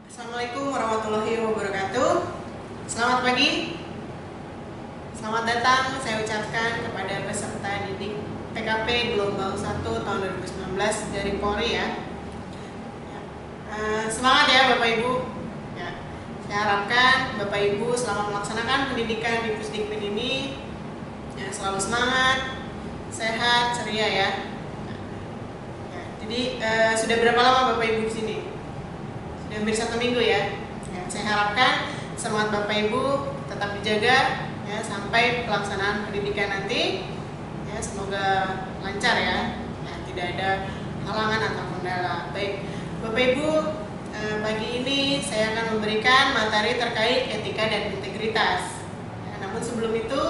Assalamualaikum warahmatullahi wabarakatuh. Selamat pagi. Selamat datang saya ucapkan kepada peserta didik TKP Gelombang 1 tahun 2019 dari Polri ya. Semangat ya Bapak Ibu. Ya, saya harapkan Bapak Ibu selama melaksanakan pendidikan di Pusdikmin ini ya, selalu semangat, sehat, ceria ya. Jadi sudah berapa lama Bapak Ibu di sini? Hampir 1 minggu ya. Saya harapkan semangat Bapak Ibu tetap dijaga ya sampai pelaksanaan pendidikan nanti ya, semoga lancar ya, tidak ada halangan atau kendala. Baik Bapak Ibu, pagi ini saya akan memberikan materi terkait etika dan integritas ya, namun sebelum itu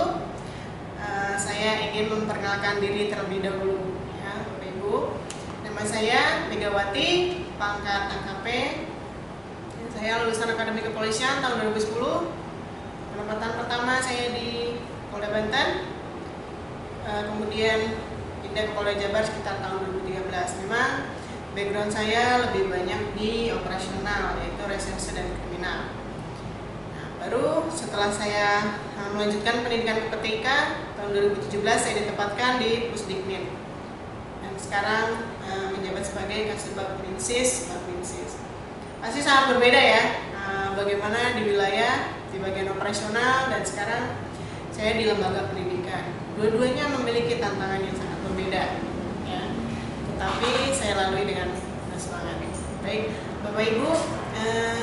saya ingin memperkenalkan diri terlebih dahulu ya Bapak Ibu. Nama saya Megawati, pangkat AKP. Saya lulusan Akademi Kepolisian tahun 2010. Penempatan pertama saya di Polda Banten, kemudian pindah ke Polda Jabar sekitar tahun 2013. Memang background saya lebih banyak di operasional, yaitu reserse dan kriminal. Nah, baru setelah saya melanjutkan pendidikan PPTK tahun 2017, saya ditempatkan di Pusdikmin dan sekarang menjabat sebagai Kasubag Minsis. Pasti sangat berbeda ya, bagaimana di wilayah, di bagian operasional, dan sekarang saya di lembaga pendidikan. Dua-duanya memiliki tantangan yang sangat berbeda ya, tetapi saya lalui dengan semangat. Baik Bapak Ibu,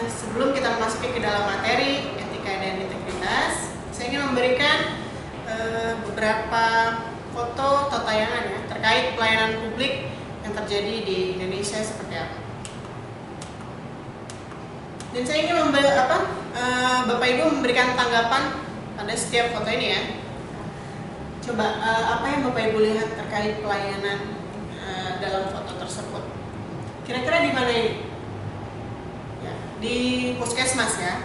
sebelum kita memasuki ke dalam materi etika dan integritas, saya ingin memberikan beberapa foto atau tayangan ya, terkait pelayanan publik yang terjadi di Indonesia seperti apa. Dan saya ingin Bapak Ibu memberikan tanggapan pada setiap foto ini ya. Coba apa yang Bapak Ibu lihat terkait pelayanan dalam foto tersebut? Kira-kira di mana ini? Ya, di puskesmas ya.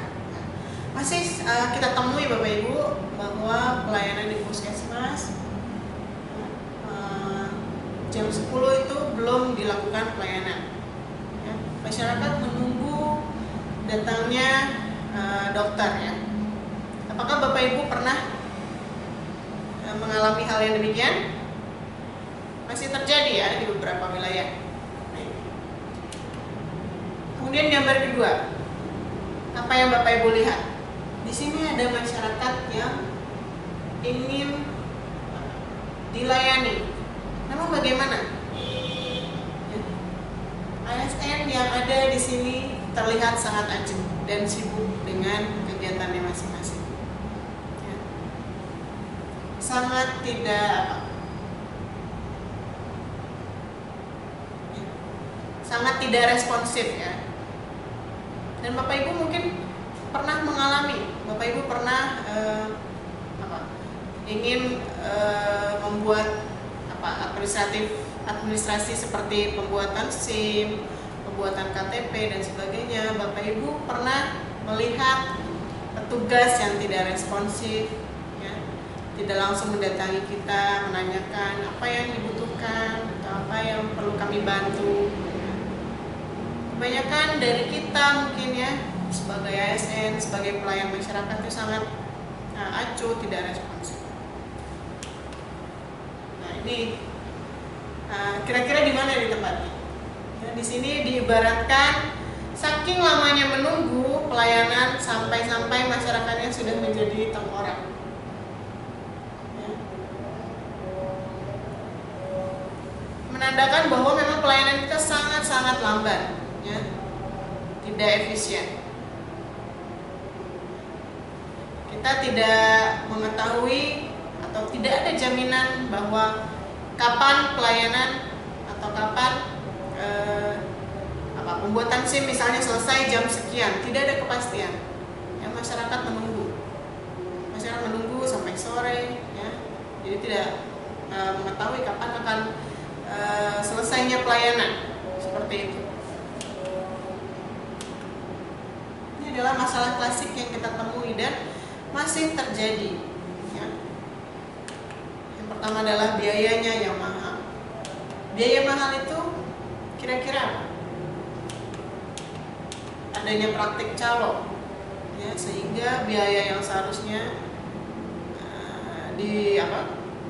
Masih kita temui Bapak Ibu bahwa pelayanan di puskesmas jam 10 itu belum dilakukan pelayanan. Ya, masyarakat menunggu datangnya dokter ya. Apakah Bapak Ibu pernah mengalami hal yang demikian? Masih terjadi ya di beberapa wilayah. Kemudian gambar kedua, apa yang Bapak Ibu lihat? Di sini ada masyarakat yang ingin dilayani. Namun bagaimana? ASN yang ada di sini terlihat sangat acuh dan sibuk dengan kegiatannya masing-masing. Ya. Sangat tidak responsif ya. Dan Bapak Ibu mungkin pernah mengalami, Bapak Ibu pernah ingin membuat administrasi seperti pembuatan SIM, pembuatan KTP dan sebagainya. Bapak Ibu pernah melihat petugas yang tidak responsif ya, tidak langsung mendatangi kita menanyakan apa yang dibutuhkan atau apa yang perlu kami bantu ya. Kebanyakan dari kita mungkin ya sebagai ASN, sebagai pelayan masyarakat itu sangat acuh, tidak responsif. Nah ini kira-kira di mana ditempatkan? Di sini diibaratkan saking lamanya menunggu pelayanan sampai-sampai masyarakatnya sudah menjadi tengkorak. Ya. Menandakan bahwa memang pelayanan kita sangat-sangat lambat, ya. Tidak efisien. Kita tidak mengetahui atau tidak ada jaminan bahwa kapan pelayanan atau kapan pembuatan SIM misalnya selesai jam sekian, tidak ada kepastian. Ya, masyarakat menunggu sampai sore, ya. Jadi tidak mengetahui kapan akan selesainya pelayanan seperti itu. Ini adalah masalah klasik yang kita temui dan masih terjadi. Ya. Yang pertama adalah biayanya yang mahal. Biaya mahal itu kira-kira apa? adanya praktik calo, ya, sehingga biaya yang seharusnya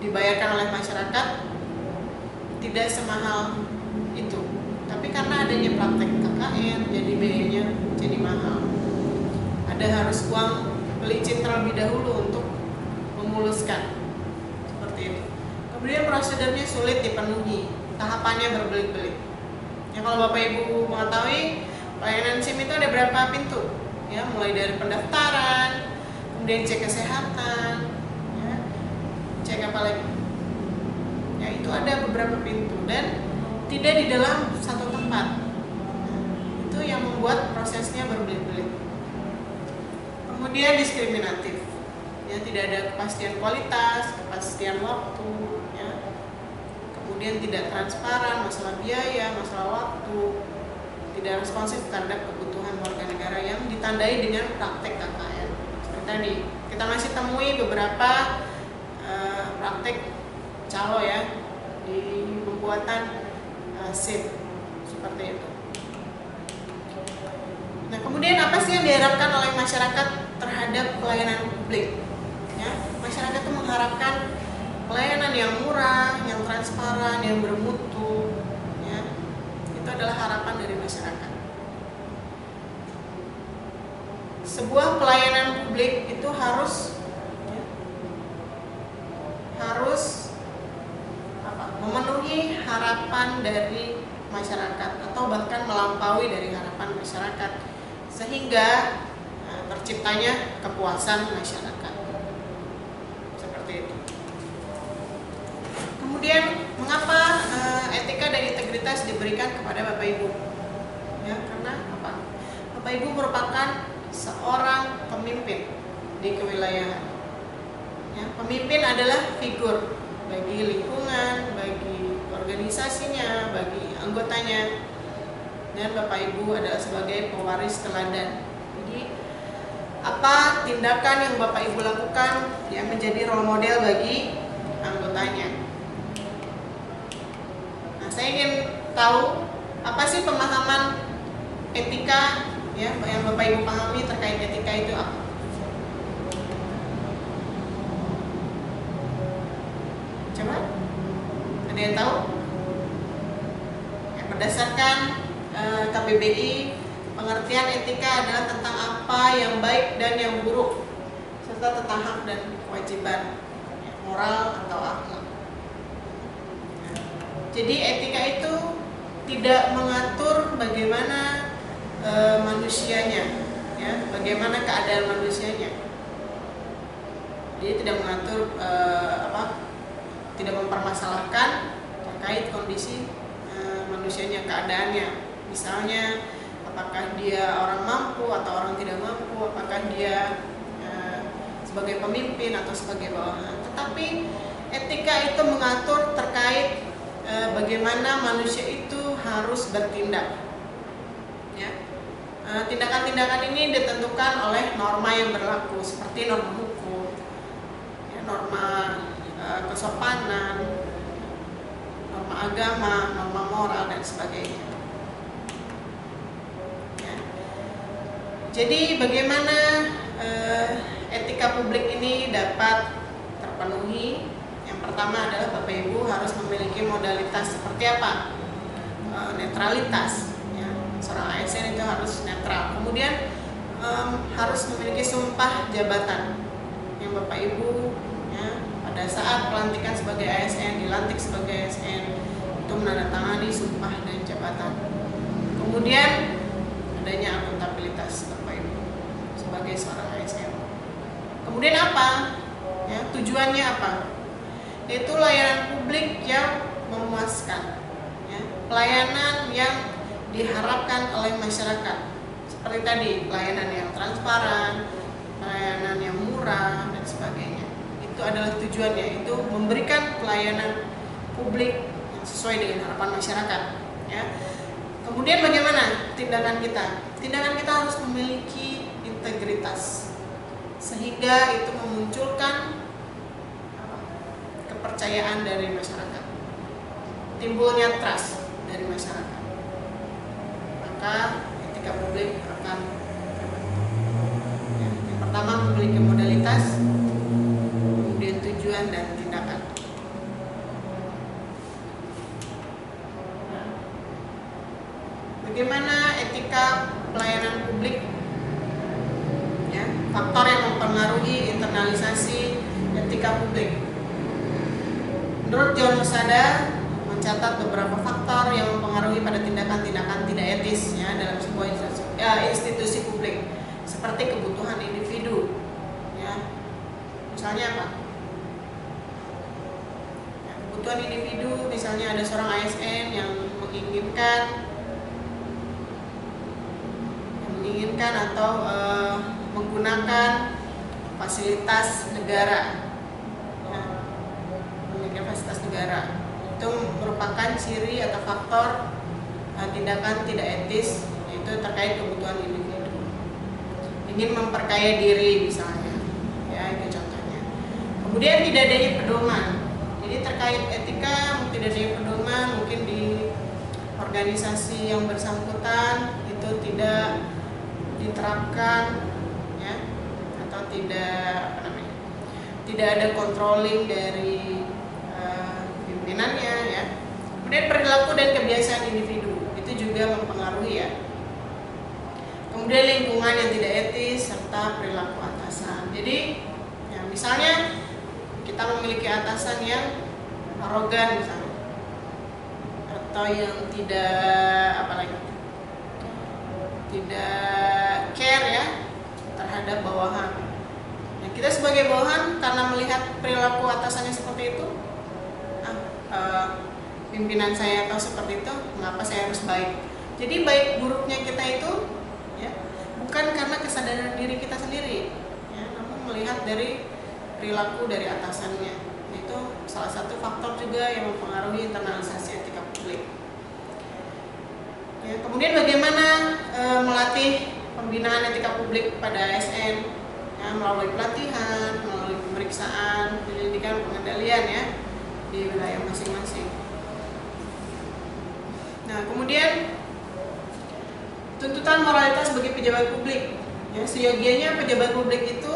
dibayarkan oleh masyarakat tidak semahal itu, tapi karena adanya praktek KKN jadi biayanya jadi mahal. Ada harus uang pelicin terlebih dahulu untuk memuluskan, seperti itu. Kemudian prosedurnya sulit dipenuhi, tahapannya berbelit-belit. Ya, kalau Bapak Ibu mengetahui pelayanan SIM itu ada berapa pintu? Ya, mulai dari pendaftaran, kemudian cek kesehatan, ya, cek apa lagi? Ya, itu ada beberapa pintu dan tidak di dalam satu tempat. Itu yang membuat prosesnya berbelit-belit. Kemudian diskriminatif, ya, tidak ada kepastian kualitas, kepastian waktu, ya. Kemudian tidak transparan masalah biaya, masalah waktu, tidak responsif terhadap kebutuhan warga negara yang ditandai dengan praktek KKN. Seperti tadi, kita masih temui beberapa praktek calo, ya, di pembuatan SIM seperti itu. Nah, kemudian apa sih yang diharapkan oleh masyarakat terhadap pelayanan publik? Ya, masyarakat itu mengharapkan pelayanan yang murah, yang transparan, yang bermutu. Ya, itu adalah harapan dari masyarakat. Sebuah pelayanan publik itu harus memenuhi harapan dari masyarakat atau bahkan melampaui dari harapan masyarakat, sehingga terciptanya kepuasan masyarakat. Seperti itu. Kemudian mengapa etika dan integritas diberikan kepada Bapak Ibu? Ya, karena apa? Bapak Ibu merupakan seorang pemimpin di kewilayahan. Ya, pemimpin adalah figur bagi lingkungan, bagi organisasinya, bagi anggotanya, dan Bapak Ibu adalah sebagai pewaris teladan. Jadi apa tindakan yang Bapak Ibu lakukan yang menjadi role model bagi anggotanya. Nah, saya ingin tahu apa sih pemahaman etika, ya, yang Bapak Ibu pahami terkait etika itu apa? Coba, ada yang tahu? Ya, berdasarkan KBBI, pengertian etika adalah tentang apa yang baik dan yang buruk, serta tentang hak dan kewajiban, ya, moral atau akhlak. Jadi etika itu tidak mengatur bagaimana manusianya, ya, bagaimana keadaan manusianya. Jadi tidak mengatur tidak mempermasalahkan terkait kondisi manusianya, keadaannya. Misalnya apakah dia orang mampu atau orang tidak mampu, apakah dia sebagai pemimpin atau sebagai bawahan. Tetapi etika itu mengatur terkait bagaimana manusia itu harus bertindak. Ya. Tindakan-tindakan ini ditentukan oleh norma yang berlaku, seperti norma hukum, ya, norma kesopanan, norma agama, norma moral, dan sebagainya. Ya. Jadi bagaimana etika publik ini dapat terpenuhi? Yang pertama adalah Bapak Ibu harus memiliki modalitas seperti apa? Netralitas. Ya. Seorang ASN itu harus netral. Kemudian harus memiliki sumpah jabatan yang Bapak Ibu, ya, pada saat pelantikan sebagai ASN, dilantik sebagai ASN, itu menandatangani sumpah dan jabatan. Kemudian adanya akuntabilitas Bapak Ibu sebagai seorang ASN. Kemudian apa? Ya, tujuannya apa? Yaitu layanan publik yang memuaskan, ya, pelayanan yang diharapkan oleh masyarakat. Seperti tadi, pelayanan yang transparan, pelayanan yang murah, dan sebagainya. Itu adalah tujuannya, itu memberikan pelayanan publik yang sesuai dengan harapan masyarakat. Ya. Kemudian bagaimana tindakan kita? Tindakan kita harus memiliki integritas, sehingga itu memunculkan kepercayaan dari masyarakat, timbulnya trust dari masyarakat. Maka etika publik akan terbentuk. Ya, yang pertama memiliki modalitas, kemudian tujuan dan tindakan. Bagaimana etika pelayanan publik? Ya, faktor yang mempengaruhi internalisasi etika publik. Menurut John Husada mencatat beberapa faktor yang mempengaruhi pada tindakan-tindakan tidak etis ya dalam sebuah institusi publik, seperti kebutuhan individu. Ya, misalnya apa? Ya, kebutuhan individu, misalnya ada seorang ASN yang menginginkan atau menggunakan fasilitas negara, ya, memiliki fasilitas negara, itu merupakan ciri atau faktor tindakan tidak etis, yaitu terkait kebutuhan individu. Ingin memperkaya diri misalnya, ya itu contohnya. Kemudian tidak adanya pedoman. Jadi terkait etika tidak adanya pedoman, mungkin di organisasi yang bersangkutan itu tidak diterapkan, ya, atau tidak ada controlling dari pimpinannya, ya. Kemudian perilaku dan kebiasaan individu itu juga mempengaruhi, ya. Kemudian lingkungan yang tidak etis serta perilaku atasan. Jadi, ya, misalnya kita memiliki atasan yang arogan misalnya, atau yang tidak care ya terhadap bawahan. Nah, kita sebagai bawahan karena melihat perilaku atasannya seperti itu, pimpinan saya tahu seperti itu, mengapa saya harus baik? Jadi baik buruknya kita itu ya bukan karena kesadaran diri kita sendiri, ya, namun melihat dari perilaku dari atasannya. Itu salah satu faktor juga yang mempengaruhi internalisasi etika publik. Ya, kemudian bagaimana melatih pembinaan etika publik pada ASN, ya, melalui pelatihan, melalui pemeriksaan, penyelidikan, pengendalian ya di wilayah masing-masing. Nah, kemudian tuntutan moralitas bagi pejabat publik. Ya, seyogianya pejabat publik itu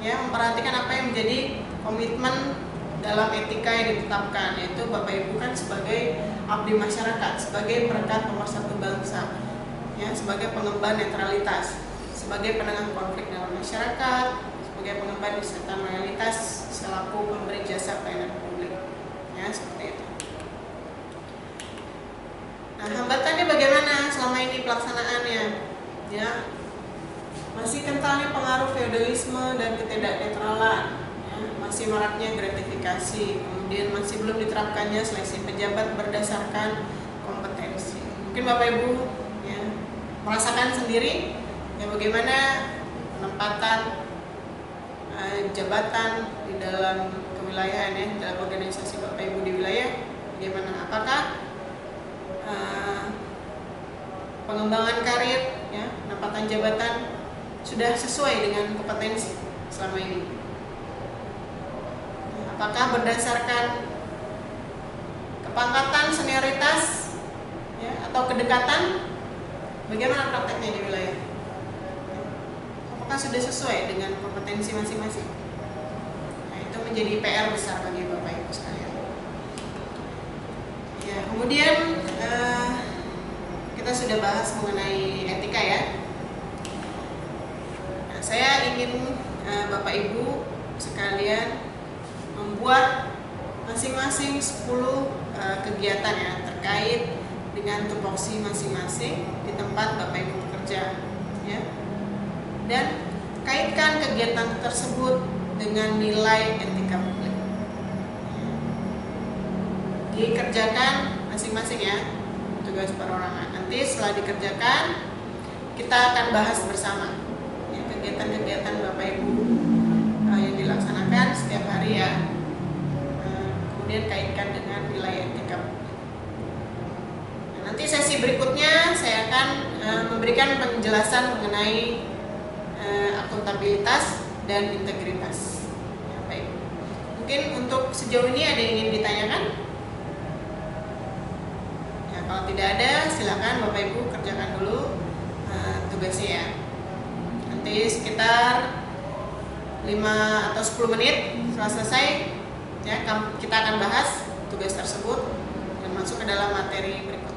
ya memperhatikan apa yang menjadi komitmen dalam etika yang ditetapkan, yaitu Bapak Ibu kan sebagai abdi masyarakat, sebagai perekat pemersatu bangsa, ya, sebagai pengemban netralitas, sebagai penengah konflik dalam masyarakat, sebagai pengemban kesehatan loyalitas selaku pemberi jasa pelayanan publik, ya seperti itu. Nah, hambatannya bagaimana selama ini pelaksanaannya? Ya, masih kentalnya pengaruh feodalisme dan ketidaknetralan. Masih maraknya gratifikasi, kemudian masih belum diterapkannya seleksi pejabat berdasarkan kompetensi. Mungkin Bapak Ibu ya, merasakan sendiri ya bagaimana penempatan jabatan di dalam kewilayahan ya, dalam organisasi Bapak Ibu di wilayah, bagaimana, apakah pengembangan karir ya, penempatan jabatan sudah sesuai dengan kompetensi selama ini. Apakah berdasarkan kepangkatan, senioritas, ya, atau kedekatan? Bagaimana prakteknya di wilayah? Apakah sudah sesuai dengan kompetensi masing-masing? Nah, itu menjadi PR besar bagi Bapak Ibu sekalian. Ya, kemudian kita sudah bahas mengenai etika ya. Nah, saya ingin Bapak Ibu sekalian membuat masing-masing 10 kegiatan ya terkait dengan tupoksi masing-masing di tempat Bapak Ibu bekerja ya. Dan kaitkan kegiatan tersebut dengan nilai etika publik. Dikerjakan masing-masing ya tugas perorangan. Nanti setelah dikerjakan kita akan bahas bersama ya, kegiatan-kegiatan Bapak Ibu yang dilaksanakan setiap hari ya, kemudian kaitkan dengan nilai etika. Nah, nanti sesi berikutnya saya akan memberikan penjelasan mengenai akuntabilitas dan integritas. Ya, baik. Mungkin untuk sejauh ini ada yang ingin ditanyakan? Ya, kalau tidak ada, silakan Bapak Ibu kerjakan dulu tugasnya ya. Nanti sekitar 5 atau 10 menit setelah selesai ya, kita akan bahas tugas tersebut dan masuk ke dalam materi berikutnya.